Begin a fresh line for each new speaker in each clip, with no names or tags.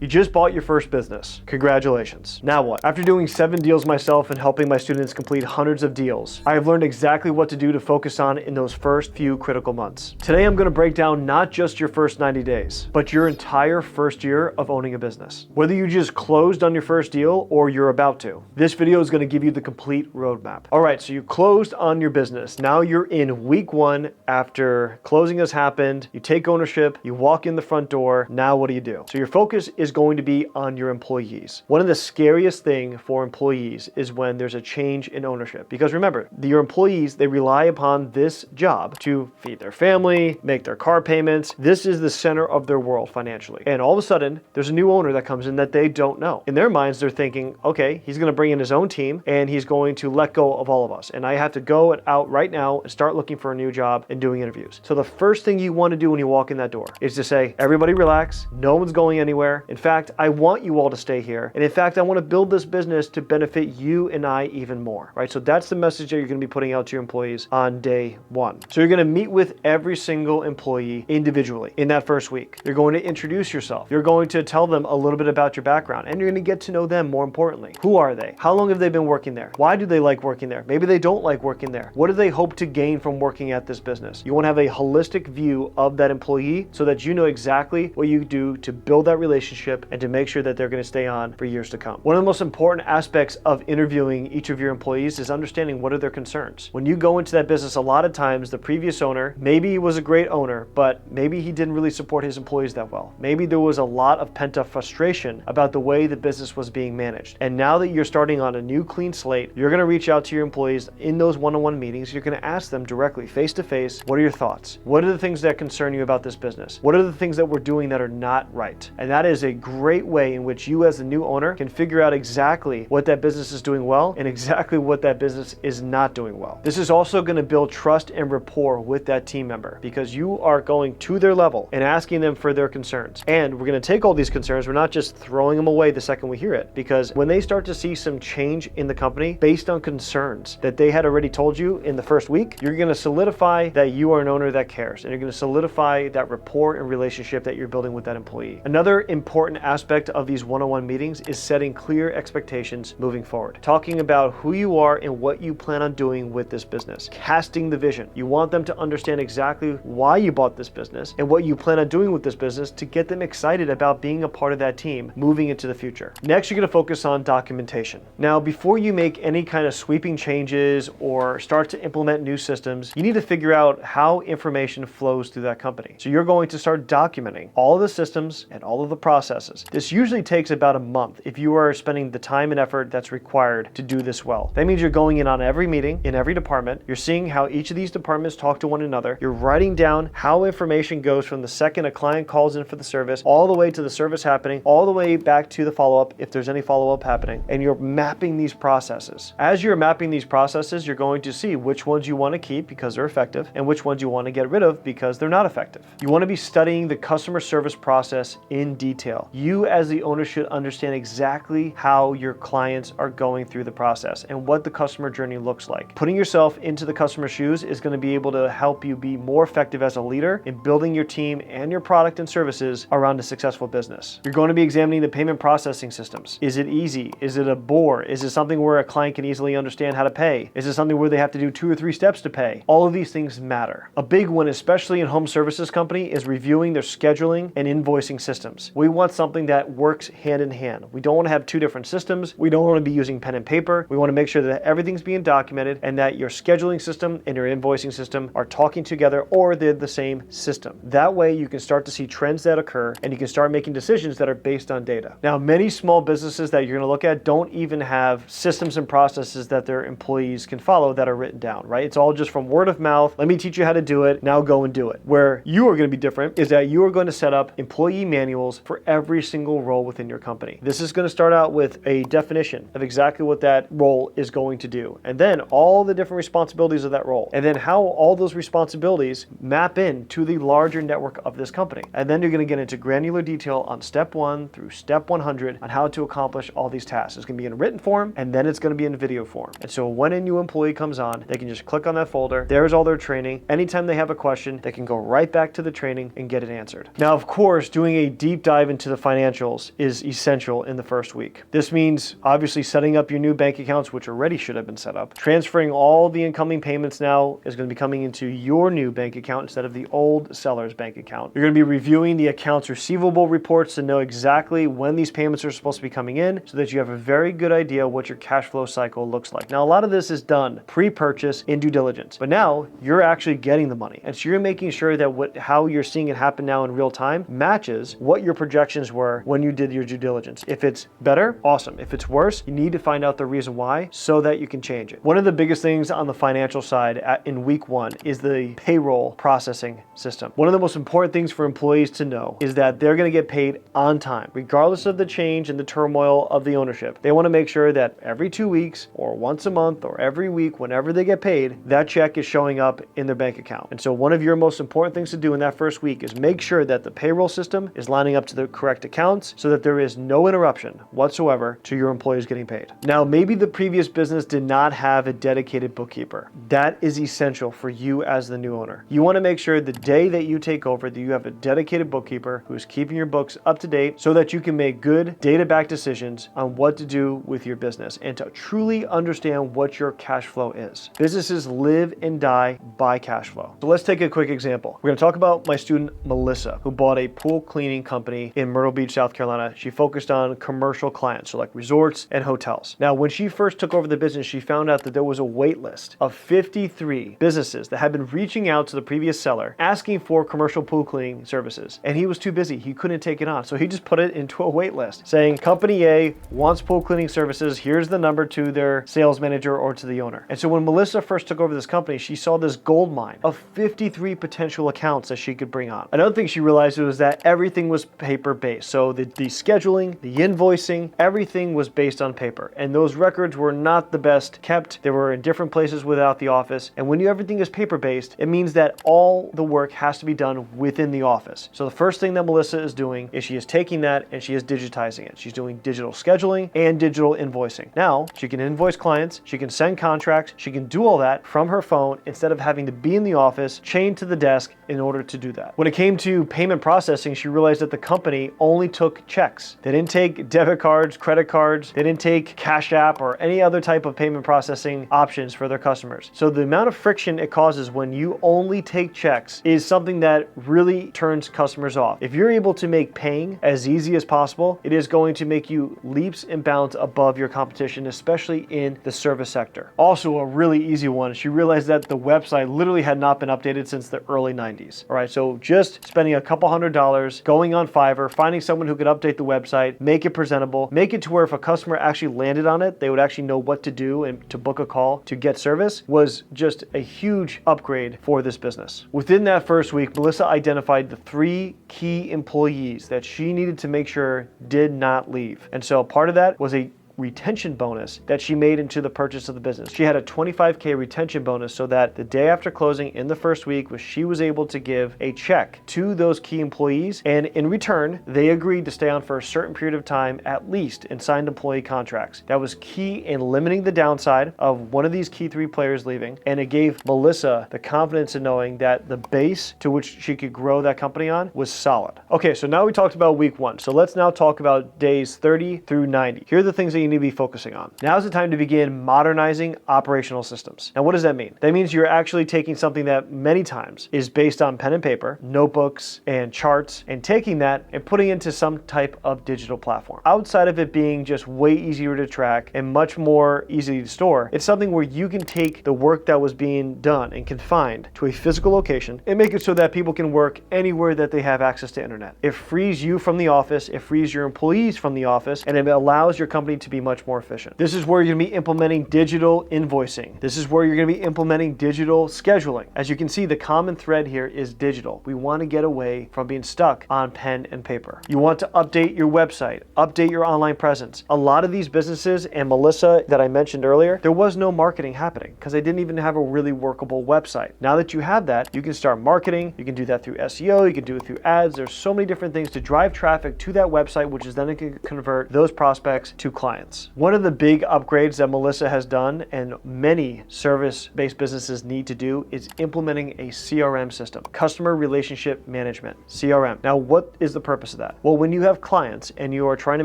You just bought your first business. Congratulations. Now what? After doing 7 deals myself and helping my students complete hundreds of deals, I have learned exactly what to do to focus on in those first few critical months. Today, I'm going to break down not just your first 90 days, but your entire first year of owning a business. Whether you just closed on your first deal or you're about to, this video is going to give you the complete roadmap. All right, so you closed on your business. Now you're in week 1 after closing has happened. You take ownership, you walk in the front door. Now what do you do? So your focus is going to be on your employees. One of the scariest things for employees is when there's a change in ownership. Because remember, your employees, they rely upon this job to feed their family, make their car payments. This is the center of their world financially. And all of a sudden, there's a new owner that comes in that they don't know. In their minds, they're thinking, okay, he's going to bring in his own team and he's going to let go of all of us. And I have to go out right now and start looking for a new job and doing interviews. So the first thing you want to do when you walk in that door is to say, everybody relax. No one's going anywhere. In fact, I want you all to stay here. And in fact, I want to build this business to benefit you and I even more, right? So that's the message that you're going to be putting out to your employees on day 1. So you're going to meet with every single employee individually in that first week. You're going to introduce yourself. You're going to tell them a little bit about your background, and you're going to get to know them more importantly. Who are they? How long have they been working there? Why do they like working there? Maybe they don't like working there. What do they hope to gain from working at this business? You want to have a holistic view of that employee so that you know exactly what you do to build that relationship and to make sure that they're going to stay on for years to come. One of the most important aspects of interviewing each of your employees is understanding what are their concerns. When you go into that business, a lot of times the previous owner, maybe he was a great owner, but maybe he didn't really support his employees that well. Maybe there was a lot of pent-up frustration about the way the business was being managed. And now that you're starting on a new clean slate, you're going to reach out to your employees in those one-on-one meetings. You're going to ask them directly, face-to-face, what are your thoughts? What are the things that concern you about this business? What are the things that we're doing that are not right? And that is a great way in which you as the new owner can figure out exactly what that business is doing well and exactly what that business is not doing well. This is also going to build trust and rapport with that team member because you are going to their level and asking them for their concerns. And we're going to take all these concerns. We're not just throwing them away the second we hear it, because when they start to see some change in the company based on concerns that they had already told you in the first week, you're going to solidify that you are an owner that cares, and you're going to solidify that rapport and relationship that you're building with that employee. Another important aspect of these one-on-one meetings is setting clear expectations moving forward. Talking about who you are and what you plan on doing with this business. Casting the vision. You want them to understand exactly why you bought this business and what you plan on doing with this business to get them excited about being a part of that team moving into the future. Next, you're going to focus on documentation. Now, before you make any kind of sweeping changes or start to implement new systems, you need to figure out how information flows through that company. So you're going to start documenting all of the systems and all of the processes. This usually takes about a month if you are spending the time and effort that's required to do this well. That means you're going in on every meeting in every department. You're seeing how each of these departments talk to one another. You're writing down how information goes from the second a client calls in for the service, all the way to the service happening, all the way back to the follow-up if there's any follow-up happening. And you're mapping these processes. As you're mapping these processes, you're going to see which ones you want to keep because they're effective and which ones you want to get rid of because they're not effective. You want to be studying the customer service process in detail. You as the owner should understand exactly how your clients are going through the process and what the customer journey looks like. Putting yourself into the customer's shoes is going to be able to help you be more effective as a leader in building your team and your product and services around a successful business. You're going to be examining the payment processing systems. Is it easy? Is it a bore? Is it something where a client can easily understand how to pay? Is it something where they have to do 2 or 3 steps to pay? All of these things matter. A big one, especially in home services company, is reviewing their scheduling and invoicing systems. We want something that works hand in hand. We don't want to have 2 different systems. We don't want to be using pen and paper. We want to make sure that everything's being documented and that your scheduling system and your invoicing system are talking together or they're the same system. That way you can start to see trends that occur and you can start making decisions that are based on data. Now, many small businesses that you're going to look at don't even have systems and processes that their employees can follow that are written down, right? It's all just from word of mouth. Let me teach you how to do it. Now go and do it. Where you are going to be different is that you are going to set up employee manuals for every single role within your company. This is going to start out with a definition of exactly what that role is going to do, and then all the different responsibilities of that role, and then how all those responsibilities map into the larger network of this company. And then you're going to get into granular detail on step 1 through step 100 on how to accomplish all these tasks. It's going to be in written form, and then it's going to be in video form. And so when a new employee comes on, they can just click on that folder. There's all their training. Anytime they have a question, they can go right back to the training and get it answered. Now, of course, doing a deep dive into the financials is essential in the first week. This means obviously setting up your new bank accounts, which already should have been set up. Transferring all the incoming payments now is going to be coming into your new bank account instead of the old seller's bank account. You're going to be reviewing the accounts receivable reports to know exactly when these payments are supposed to be coming in so that you have a very good idea what your cash flow cycle looks like. Now, a lot of this is done pre-purchase in due diligence, but now you're actually getting the money. And so you're making sure that how you're seeing it happen now in real time matches what your projections were when you did your due diligence. If it's better, awesome. If it's worse, you need to find out the reason why so that you can change it. One of the biggest things on the financial side in week one is the payroll processing system. One of the most important things for employees to know is that they're going to get paid on time, regardless of the change and the turmoil of the ownership. They want to make sure that every 2 weeks or once a month or every week, whenever they get paid, that check is showing up in their bank account. And so one of your most important things to do in that first week is make sure that the payroll system is lining up to the correct accounts so that there is no interruption whatsoever to your employees getting paid. Now, maybe the previous business did not have a dedicated bookkeeper. That is essential for you as the new owner. You want to make sure the day that you take over that you have a dedicated bookkeeper who is keeping your books up to date so that you can make good data-backed decisions on what to do with your business and to truly understand what your cash flow is. Businesses live and die by cash flow. So let's take a quick example. We're going to talk about my student Melissa, who bought a pool cleaning company in Myrtle Beach, South Carolina. She focused on commercial clients, so like resorts and hotels. Now, when she first took over the business, she found out that there was a wait list of 53 businesses that had been reaching out to the previous seller asking for commercial pool cleaning services. And he was too busy. He couldn't take it on. So he just put it into a wait list saying, Company A wants pool cleaning services. Here's the number to their sales manager or to the owner. And so when Melissa first took over this company, she saw this gold mine of 53 potential accounts that she could bring on. Another thing she realized was that everything was paper-based. So the scheduling, the invoicing, everything was based on paper. And those records were not the best kept. They were in different places without the office. And when everything is paper-based, it means that all the work has to be done within the office. So the first thing that Melissa is doing is she is taking that and she is digitizing it. She's doing digital scheduling and digital invoicing. Now, she can invoice clients, she can send contracts, she can do all that from her phone instead of having to be in the office, chained to the desk in order to do that. When it came to payment processing, she realized that the company only took checks. They didn't take debit cards, credit cards, they didn't take Cash App or any other type of payment processing options for their customers. So the amount of friction it causes when you only take checks is something that really turns customers off. If you're able to make paying as easy as possible, it is going to make you leaps and bounds above your competition, especially in the service sector. Also, a really easy one, she realized that the website literally had not been updated since the early 90s. All right, so just spending a couple $100, going on Fiverr, finding someone who could update the website, make it presentable, make it to where if a customer actually landed on it, they would actually know what to do and to book a call to get service was just a huge upgrade for this business. Within that first week, Melissa identified the 3 key employees that she needed to make sure did not leave. And so part of that was a retention bonus that she made into the purchase of the business. She had a $25K retention bonus so that the day after closing in the first week, she was able to give a check to those key employees, and in return, they agreed to stay on for a certain period of time, at least in signed employee contracts. That was key in limiting the downside of one of these key 3 players leaving, and it gave Melissa the confidence in knowing that the base to which she could grow that company on was solid. Okay, so now we talked about week 1. So let's now talk about days 30 through 90. Here are the things that you need to be focusing on. Now's the time to begin modernizing operational systems. Now, what does that mean? That means you're actually taking something that many times is based on pen and paper, notebooks and charts, and taking that and putting it into some type of digital platform. Outside of it being just way easier to track and much more easy to store, it's something where you can take the work that was being done and confined to a physical location and make it so that people can work anywhere that they have access to internet. It frees you from the office, it frees your employees from the office, and it allows your company to be much more efficient. This is where you're going to be implementing digital invoicing. This is where you're going to be implementing digital scheduling. As you can see, the common thread here is digital. We want to get away from being stuck on pen and paper. You want to update your website, update your online presence. A lot of these businesses, and Melissa that I mentioned earlier, there was no marketing happening because they didn't even have a really workable website. Now that you have that, you can start marketing. You can do that through SEO. You can do it through ads. There's so many different things to drive traffic to that website, which is then going to convert those prospects to clients. clients. One of the big upgrades that Melissa has done and many service-based businesses need to do is implementing a CRM system, customer relationship management, CRM. Now, what is the purpose of that? Well, when you have clients and you are trying to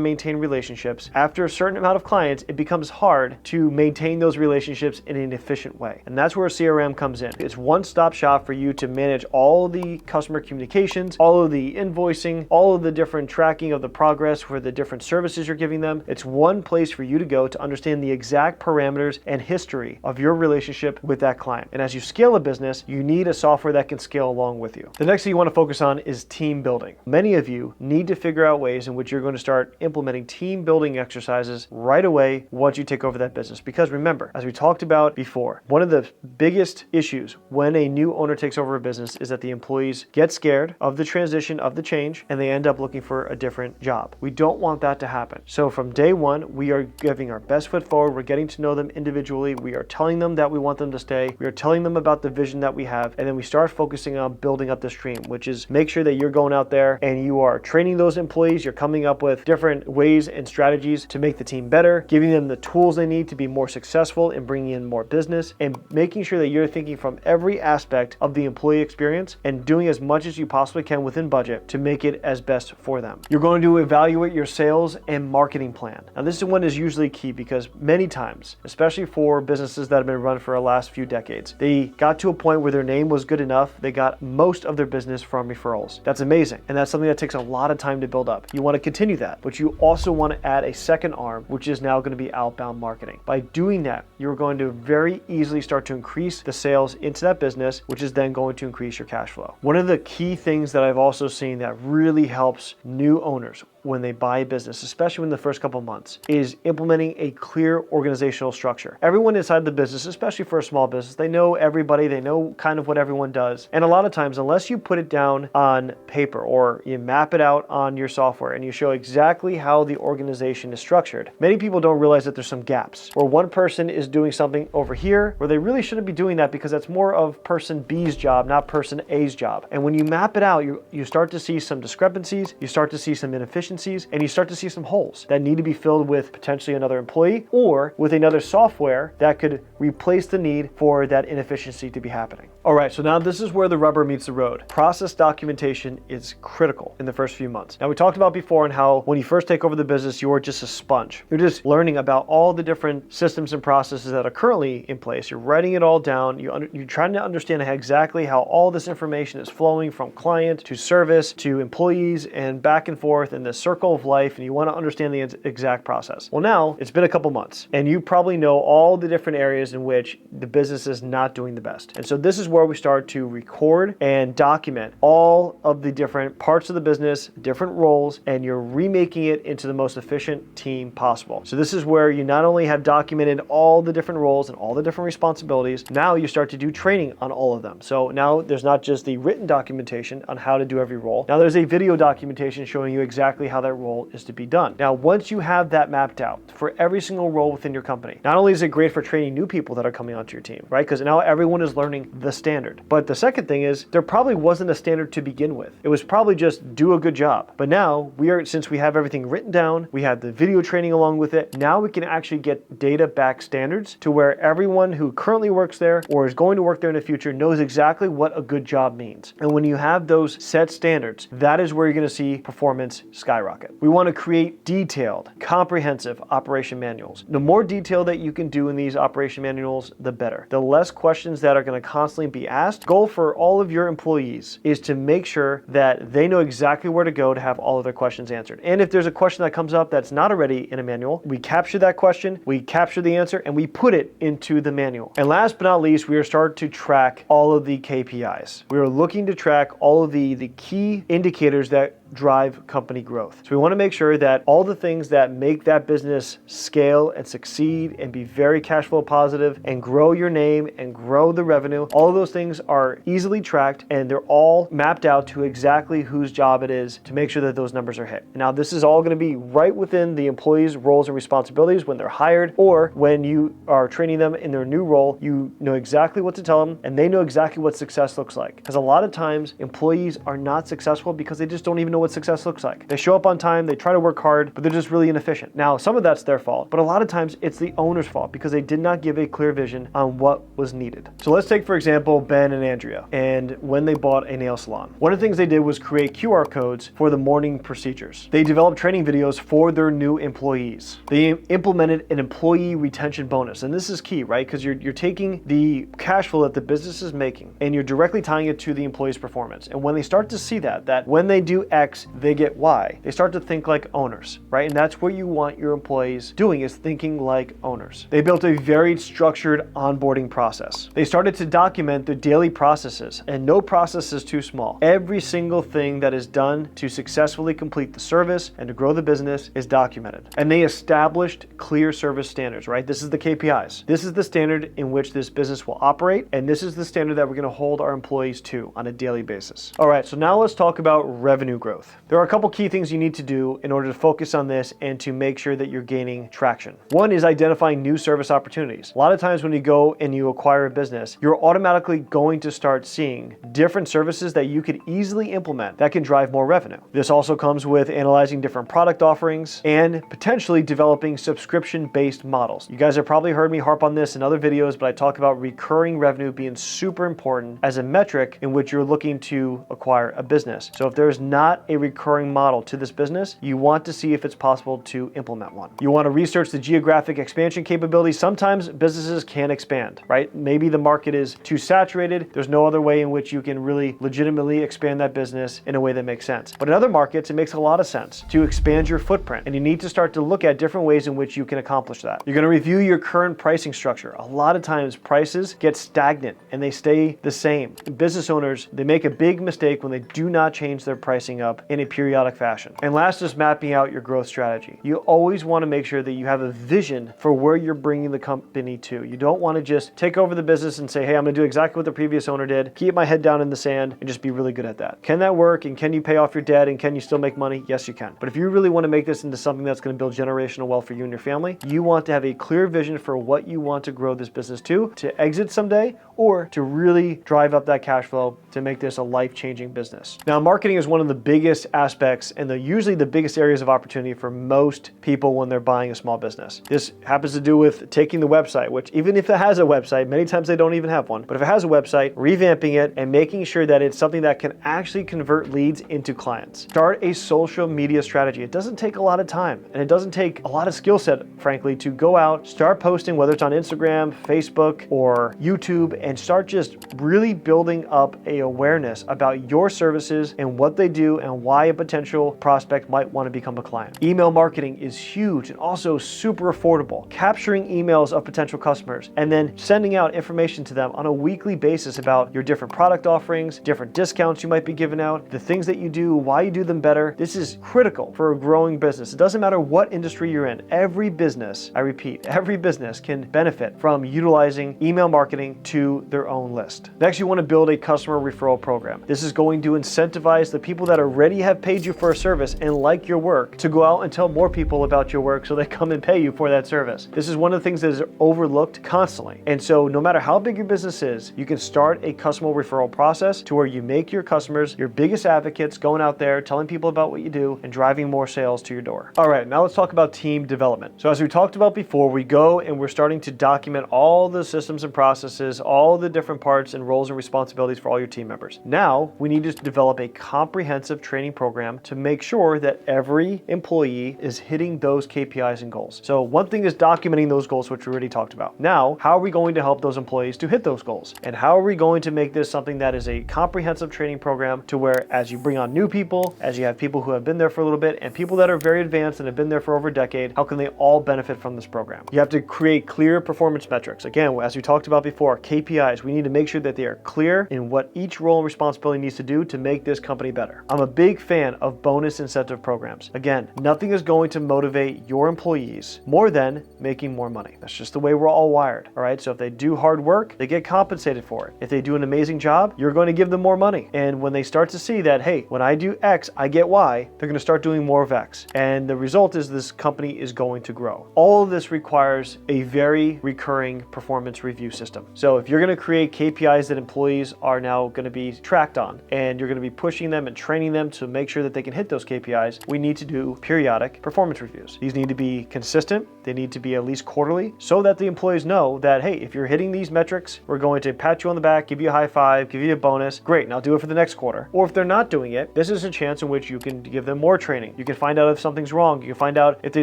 maintain relationships, after a certain amount of clients, it becomes hard to maintain those relationships in an efficient way. And that's where CRM comes in. It's one-stop shop for you to manage all the customer communications, all of the invoicing, all of the different tracking of the progress for the different services you're giving them. It's one place for you to go to understand the exact parameters and history of your relationship with that client. And as you scale a business, you need a software that can scale along with you. The next thing you want to focus on is team building. Many of you need to figure out ways in which you're going to start implementing team building exercises right away once you take over that business. Because remember, as we talked about before, one of the biggest issues when a new owner takes over a business is that the employees get scared of the transition, of the change, and they end up looking for a different job. We don't want that to happen. So from day one, we are giving our best foot forward. We're getting to know them individually. We are telling them that we want them to stay. We are telling them about the vision that we have. And then we start focusing on building up the stream, which is make sure that you're going out there and you are training those employees. You're coming up with different ways and strategies to make the team better, giving them the tools they need to be more successful in bringing in more business, and making sure that you're thinking from every aspect of the employee experience and doing as much as you possibly can within budget to make it as best for them. You're going to evaluate your sales and marketing plan. Now, this one is usually key because many times, especially for businesses that have been run for the last few decades, they got to a point where their name was good enough. They got most of their business from referrals. That's amazing. And that's something that takes a lot of time to build up. You want to continue that, but you also want to add a second arm, which is now going to be outbound marketing. By doing that, you're going to very easily start to increase the sales into that business, which is then going to increase your cash flow. One of the key things that I've also seen that really helps new owners when they buy a business, especially in the first couple months, is implementing a clear organizational structure. Everyone inside the business, especially for a small business, they know everybody, they know kind of what everyone does. And a lot of times, unless you put it down on paper or you map it out on your software and you show exactly how the organization is structured, many people don't realize that there's some gaps where one person is doing something over here where they really shouldn't be doing that because that's more of person B's job, not person A's job. And when you map it out, you start to see some discrepancies, you start to see some inefficiencies, and you start to see some holes that need to be filled with potentially another employee or with another software that could replace the need for that inefficiency to be happening. All right, so now this is where the rubber meets the road. Process documentation is critical in the first few months. Now, we talked about before and how when you first take over the business, you're just a sponge. You're just learning about all the different systems and processes that are currently in place. You're writing it all down. You're trying to understand exactly how all this information is flowing from client to service to employees and back and forth in this circle of life, and you want to understand the exact process. Well, now it's been a couple months and you probably know all the different areas in which the business is not doing the best. And so this is where we start to record and document all of the different parts of the business, different roles, and you're remaking it into the most efficient team possible. So this is where you not only have documented all the different roles and all the different responsibilities, now you start to do training on all of them. So now there's not just the written documentation on how to do every role. Now there's a video documentation showing you exactly how that role is to be done. Now, once you have that mapped out for every single role within your company, not only is it great for training new people that are coming onto your team, right? Because now everyone is learning the standard. But the second thing is there probably wasn't a standard to begin with. It was probably just do a good job. But now since we have everything written down, we have the video training along with it, now we can actually get data-backed standards to where everyone who currently works there or is going to work there in the future knows exactly what a good job means. And when you have those set standards, that is where you're going to see performance skyrocket. We want to create detailed, comprehensive operation manuals. The more detail that you can do in these operation manuals, the better. The less questions that are going to constantly be asked. Goal for all of your employees is to make sure that they know exactly where to go to have all of their questions answered. And if there's a question that comes up that's not already in a manual, we capture that question, we capture the answer, and we put it into the manual. And last but not least, we are starting to track all of the KPIs. We are looking to track all of the key indicators that drive company growth. So we want to make sure that all the things that make that business scale and succeed and be very cash flow positive and grow your name and grow the revenue, all of those things are easily tracked and they're all mapped out to exactly whose job it is to make sure that those numbers are hit. Now, this is all going to be right within the employees' roles and responsibilities when they're hired or when you are training them in their new role. You know exactly what to tell them and they know exactly what success looks like. Because a lot of times employees are not successful because they just don't even know know what success looks like. They show up on time, they try to work hard, but they're just really inefficient. Now, some of that's their fault, but a lot of times it's the owner's fault because they did not give a clear vision on what was needed. So let's take, for example, Ben and Andrea, and when they bought a nail salon. One of the things they did was create QR codes for the morning procedures. They developed training videos for their new employees. They implemented an employee retention bonus, and this is key, right? Because you're taking the cash flow that the business is making and you're directly tying it to the employee's performance. And when they start to see that when they do X, they get Y, they start to think like owners, right? And that's what you want your employees doing, is thinking like owners. They built a very structured onboarding process. They started to document their daily processes, and no process is too small. Every single thing that is done to successfully complete the service and to grow the business is documented. And they established clear service standards, right? This is the KPIs. This is the standard in which this business will operate, and this is the standard that we're going to hold our employees to on a daily basis. All right, so now let's talk about revenue growth. There are a couple key things you need to do in order to focus on this and to make sure that you're gaining traction. One is identifying new service opportunities. A lot of times when you go and you acquire a business, you're automatically going to start seeing different services that you could easily implement that can drive more revenue. This also comes with analyzing different product offerings and potentially developing subscription-based models. You guys have probably heard me harp on this in other videos, but I talk about recurring revenue being super important as a metric in which you're looking to acquire a business. So if there's not a recurring model to this business, you want to see if it's possible to implement one. You want to research the geographic expansion capabilities. Sometimes businesses can expand, right? Maybe the market is too saturated. There's no other way in which you can really legitimately expand that business in a way that makes sense. But in other markets, it makes a lot of sense to expand your footprint, and you need to start to look at different ways in which you can accomplish that. You're going to review your current pricing structure. A lot of times prices get stagnant and they stay the same. Business owners, they make a big mistake when they do not change their pricing up in a periodic fashion. And last is mapping out your growth strategy. You always want to make sure that you have a vision for where you're bringing the company to. You don't want to just take over the business and say, hey, I'm going to do exactly what the previous owner did, keep my head down in the sand, and just be really good at that. Can that work? And can you pay off your debt? And can you still make money? Yes, you can. But if you really want to make this into something that's going to build generational wealth for you and your family, you want to have a clear vision for what you want to grow this business to exit someday, or to really drive up that cash flow to make this a life-changing business. Now, marketing is one of the biggest aspects and usually the biggest areas of opportunity for most people when they're buying a small business. This happens to do with taking the website, which even if it has a website, many times they don't even have one, but if it has a website, revamping it and making sure that it's something that can actually convert leads into clients. Start a social media strategy. It doesn't take a lot of time, and it doesn't take a lot of skill set, frankly, to go out, start posting, whether it's on Instagram, Facebook, or YouTube, and start just really building up a awareness about your services and what they do and why a potential prospect might want to become a client. Email marketing is huge and also super affordable. Capturing emails of potential customers and then sending out information to them on a weekly basis about your different product offerings, different discounts you might be giving out, the things that you do, why you do them better. This is critical for a growing business. It doesn't matter what industry you're in. Every business, I repeat, every business can benefit from utilizing email marketing to their own list. Next, you want to build a customer referral program. This is going to incentivize the people that already have paid you for a service and like your work to go out and tell more people about your work so they come and pay you for that service. This is one of the things that is overlooked constantly. And so no matter how big your business is, you can start a customer referral process to where you make your customers your biggest advocates, going out there, telling people about what you do and driving more sales to your door. All right, now let's talk about team development. So as we talked about before, we go and we're starting to document all the systems and processes, all the different parts and roles and responsibilities for all your team members. Now we need to develop a comprehensive training program to make sure that every employee is hitting those KPIs and goals. So one thing is documenting those goals, which we already talked about. Now, how are we going to help those employees to hit those goals? And how are we going to make this something that is a comprehensive training program to where as you bring on new people, as you have people who have been there for a little bit and people that are very advanced and have been there for over a decade, how can they all benefit from this program? You have to create clear performance metrics. Again, as we talked about before, KPIs, we need to make sure that they are clear in what each role and responsibility needs to do to make this company better. I'm a big fan of bonus incentive programs. Again, nothing is going to motivate your employees more than making more money. That's just the way we're all wired. All right. So if they do hard work, they get compensated for it. If they do an amazing job, you're going to give them more money. And when they start to see that, hey, when I do X, I get Y, they're going to start doing more of X. And the result is this company is going to grow. All of this requires a very recurring performance review system. So if you're going to create KPIs that employees are now going to be tracked on, and you're going to be pushing them and training them them to make sure that they can hit those KPIs, we need to do periodic performance reviews. These need to be consistent. They need to be at least quarterly so that the employees know that, hey, if you're hitting these metrics, we're going to pat you on the back, give you a high five, give you a bonus. Great, now do it for the next quarter. Or if they're not doing it, this is a chance in which you can give them more training. You can find out if something's wrong. You can find out if they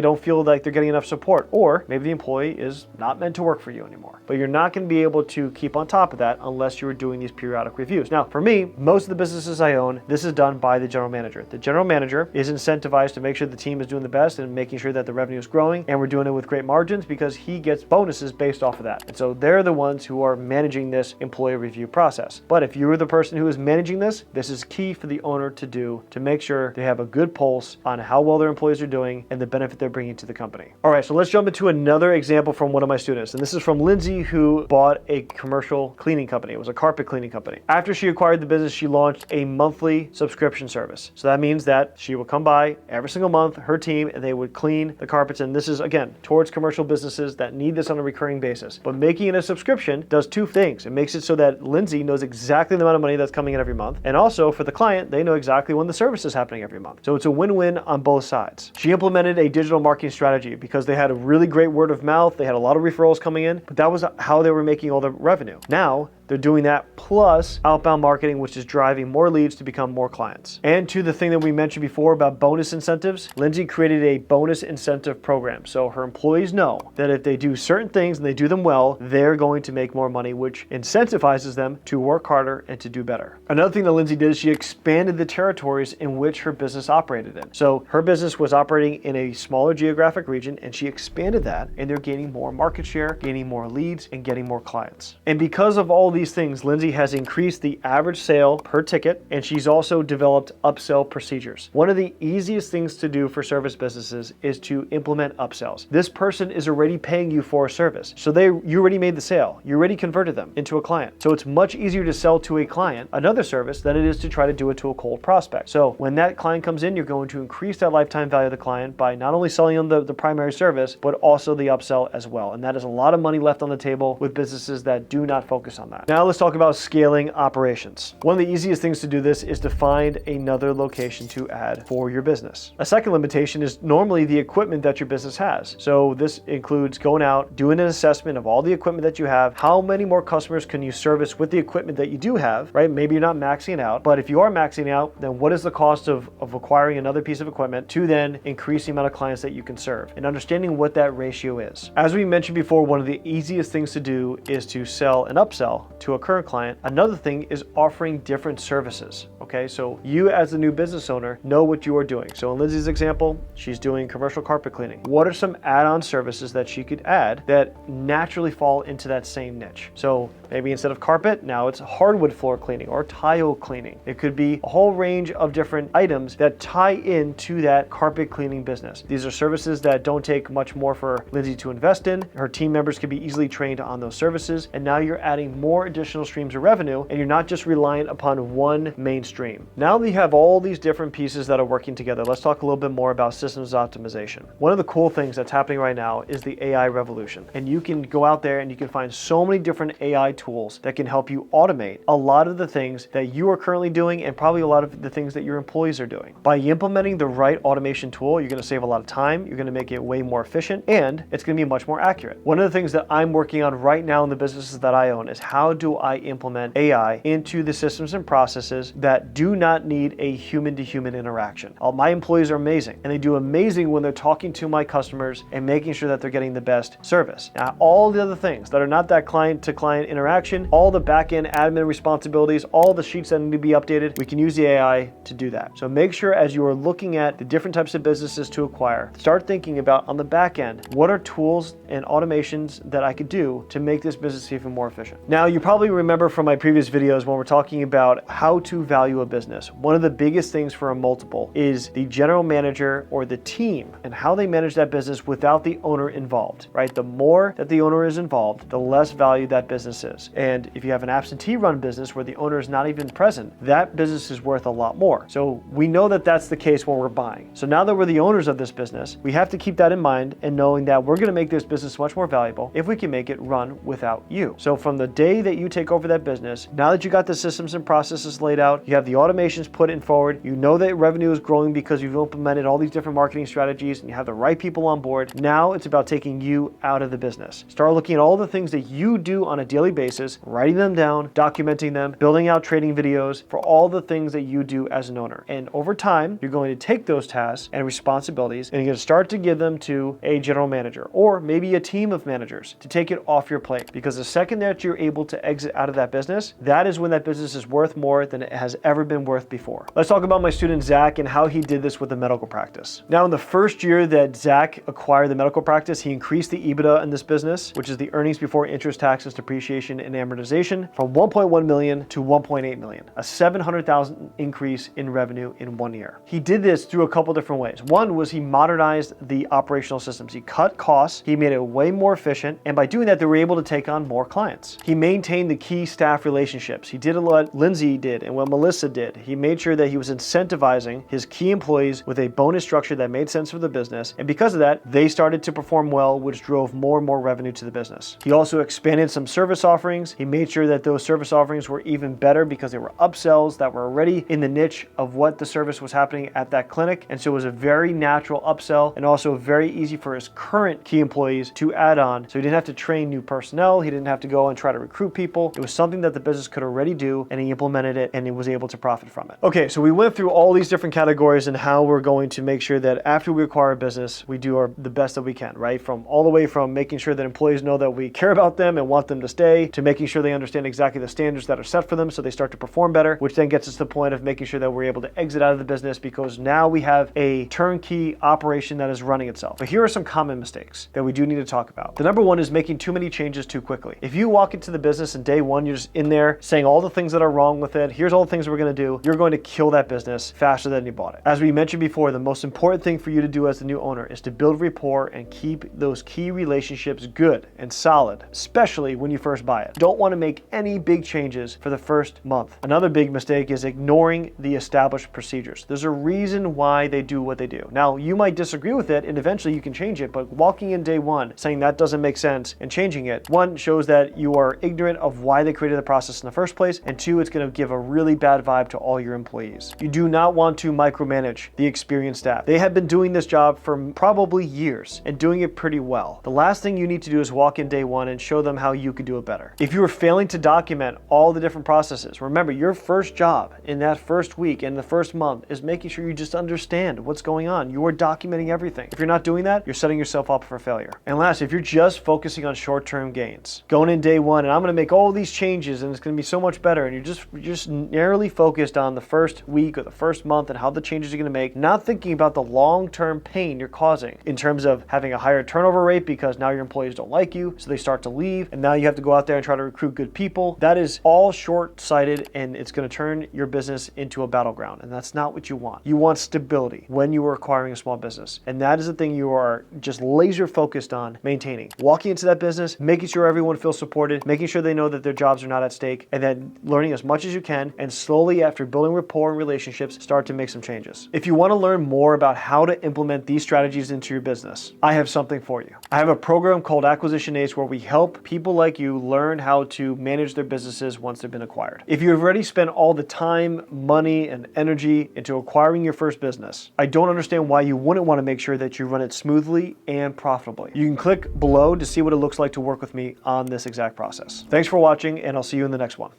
don't feel like they're getting enough support, or maybe the employee is not meant to work for you anymore. But you're not going to be able to keep on top of that unless you are doing these periodic reviews. Now, for me, most of the businesses I own, this is done by the general manager. The general manager is incentivized to make sure the team is doing the best and making sure that the revenue is growing, and we're doing it with great margins because he gets bonuses based off of that. And so they're the ones who are managing this employee review process. But if you're the person who is managing this is key for the owner to do to make sure they have a good pulse on how well their employees are doing and the benefit they're bringing to the company. All right, so let's jump into another example from one of my students. And this is from Lindsay, who bought a commercial cleaning company. It was a carpet cleaning company. After she acquired the business, she launched a monthly subscription service. So that means that she will come by every single month, her team, and they would clean the carpets. And this is, again, towards commercial businesses that need this on a recurring basis. But making it a subscription does two things. It makes it so that Lindsay knows exactly the amount of money that's coming in every month. And also for the client, they know exactly when the service is happening every month. So it's a win-win on both sides. She implemented a digital marketing strategy because they had a really great word of mouth. They had a lot of referrals coming in, but that was how they were making all the revenue. Now, they're doing that plus outbound marketing, which is driving more leads to become more clients. And to the thing that we mentioned before about bonus incentives, Lindsay created a bonus incentive program. So her employees know that if they do certain things and they do them well, they're going to make more money, which incentivizes them to work harder and to do better. Another thing that Lindsay did is she expanded the territories in which her business operated in. So her business was operating in a smaller geographic region, and she expanded that, and they're gaining more market share, gaining more leads, and getting more clients. And because of all these things, Lindsay has increased the average sale per ticket, and she's also developed upsell procedures. One of the easiest things to do for service businesses is to implement upsells. This person is already paying you for a service. So you already made the sale. You already converted them into a client. So it's much easier to sell to a client another service than it is to try to do it to a cold prospect. So when that client comes in, you're going to increase that lifetime value of the client by not only selling them the primary service, but also the upsell as well. And that is a lot of money left on the table with businesses that do not focus on that. Now let's talk about scaling operations. One of the easiest things to do this is to find another location to add for your business. A second limitation is normally the equipment that your business has. So this includes going out, doing an assessment of all the equipment that you have. How many more customers can you service with the equipment that you do have, right? Maybe you're not maxing it out, but if you are maxing out, then what is the cost of acquiring another piece of equipment to then increase the amount of clients that you can serve, and understanding what that ratio is. As we mentioned before, one of the easiest things to do is to sell and upsell to a current client. Another thing is offering different services. Okay, so you as a new business owner know what you are doing. So in Lindsay's example, she's doing commercial carpet cleaning. What are some add-on services that she could add that naturally fall into that same niche? So maybe instead of carpet, now it's hardwood floor cleaning or tile cleaning. It could be a whole range of different items that tie into that carpet cleaning business. These are services that don't take much more for Lindsay to invest in. Her team members can be easily trained on those services, and now you're adding more additional streams of revenue, and you're not just reliant upon one main stream. Now that you have all these different pieces that are working together, let's talk a little bit more about systems optimization. One of the cool things that's happening right now is the AI revolution, and you can go out there and you can find so many different AI tools that can help you automate a lot of the things that you are currently doing and probably a lot of the things that your employees are doing. By implementing the right automation tool, you're going to save a lot of time, you're going to make it way more efficient, and it's going to be much more accurate. One of the things that I'm working on right now in the businesses that I own is how do I implement AI into the systems and processes that do not need a human-to-human interaction. My employees are amazing, and they do amazing when they're talking to my customers and making sure that they're getting the best service. Now, all the other things that are not that client-to-client interaction, all the back-end admin responsibilities, all the sheets that need to be updated, we can use the AI to do that. So make sure as you are looking at the different types of businesses to acquire, start thinking about on the back end, what are tools and automations that I could do to make this business even more efficient? Now, you probably remember from my previous videos when we're talking about how to value a business. One of the biggest things for a multiple is the general manager or the team and how they manage that business without the owner involved, right? The more that the owner is involved, the less value that business is. And if you have an absentee run business where the owner is not even present, that business is worth a lot more. So we know that that's the case when we're buying. So now that we're the owners of this business, we have to keep that in mind and knowing that we're going to make this business much more valuable if we can make it run without you. So from the day that that you take over that business, now that you got the systems and processes laid out, you have the automations put in forward, you know that revenue is growing because you've implemented all these different marketing strategies and you have the right people on board. Now it's about taking you out of the business. Start looking at all the things that you do on a daily basis, writing them down, documenting them, building out training videos for all the things that you do as an owner. And over time, you're going to take those tasks and responsibilities and you're going to start to give them to a general manager or maybe a team of managers to take it off your plate. Because the second that you're able to exit out of that business, that is when that business is worth more than it has ever been worth before. Let's talk about my student Zach and how he did this with the medical practice. Now, in the first year that Zach acquired the medical practice, he increased the EBITDA in this business, which is the earnings before interest, taxes, depreciation, and amortization, from 1.1 million to 1.8 million, a 700,000 increase in revenue in 1 year. He did this through a couple different ways. One was he modernized the operational systems. He cut costs, he made it way more efficient, and by doing that, they were able to take on more clients. He maintained the key staff relationships. He did what Lindsay did and what Melissa did. He made sure that he was incentivizing his key employees with a bonus structure that made sense for the business, and because of that, they started to perform well, which drove more and more revenue to the business. He also expanded some service offerings. He made sure that those service offerings were even better because they were upsells that were already in the niche of what the service was happening at that clinic, and so it was a very natural upsell and also very easy for his current key employees to add on, so he didn't have to train new personnel, he didn't have to go and try to recruit people. It was something that the business could already do, and he implemented it and he was able to profit from it. Okay, so we went through all these different categories and how we're going to make sure that after we acquire a business, we do the best that we can, right? From all the way from making sure that employees know that we care about them and want them to stay, to making sure they understand exactly the standards that are set for them so they start to perform better, which then gets us to the point of making sure that we're able to exit out of the business because now we have a turnkey operation that is running itself. But here are some common mistakes that we do need to talk about. The number one is making too many changes too quickly. If you walk into the business and day one, you're just in there saying all the things that are wrong with it, here's all the things we're going to do, you're going to kill that business faster than you bought it. As we mentioned before, the most important thing for you to do as the new owner is to build rapport and keep those key relationships good and solid, especially when you first buy it. Don't want to make any big changes for the first month. Another big mistake is ignoring the established procedures. There's a reason why they do what they do. Now, you might disagree with it and eventually you can change it, but walking in day one saying that doesn't make sense and changing it, one, shows that you are ignorant of why they created the process in the first place, and two, it's going to give a really bad vibe to all your employees. You do not want to micromanage the experienced staff. They have been doing this job for probably years and doing it pretty well. The last thing you need to do is walk in day one and show them how you could do it better. If you are failing to document all the different processes, remember your first job in that first week and the first month is making sure you just understand what's going on. You are documenting everything. If you're not doing that, you're setting yourself up for failure. And last, if you're just focusing on short-term gains, going in day one and I'm going to make all these changes and it's going to be so much better, and you're just narrowly focused on the first week or the first month and how the changes you're going to make, not thinking about the long-term pain you're causing in terms of having a higher turnover rate because now your employees don't like you, so they start to leave, and now you have to go out there and try to recruit good people. That is all short-sighted, and it's going to turn your business into a battleground, and that's not what you want. You want stability when you are acquiring a small business, and that is the thing you are just laser focused on maintaining. Walking into that business, making sure everyone feels supported, making sure they know that their jobs are not at stake, and then learning as much as you can, and slowly, after building rapport and relationships, start to make some changes. If you want to learn more about how to implement these strategies into your business, I have something for you. I have a program called Acquisition Ace where we help people like you learn how to manage their businesses once they've been acquired. If you've already spent all the time, money, and energy into acquiring your first business, I don't understand why you wouldn't want to make sure that you run it smoothly and profitably. You can click below to see what it looks like to work with me on this exact process. Thanks for watching, and I'll see you in the next one.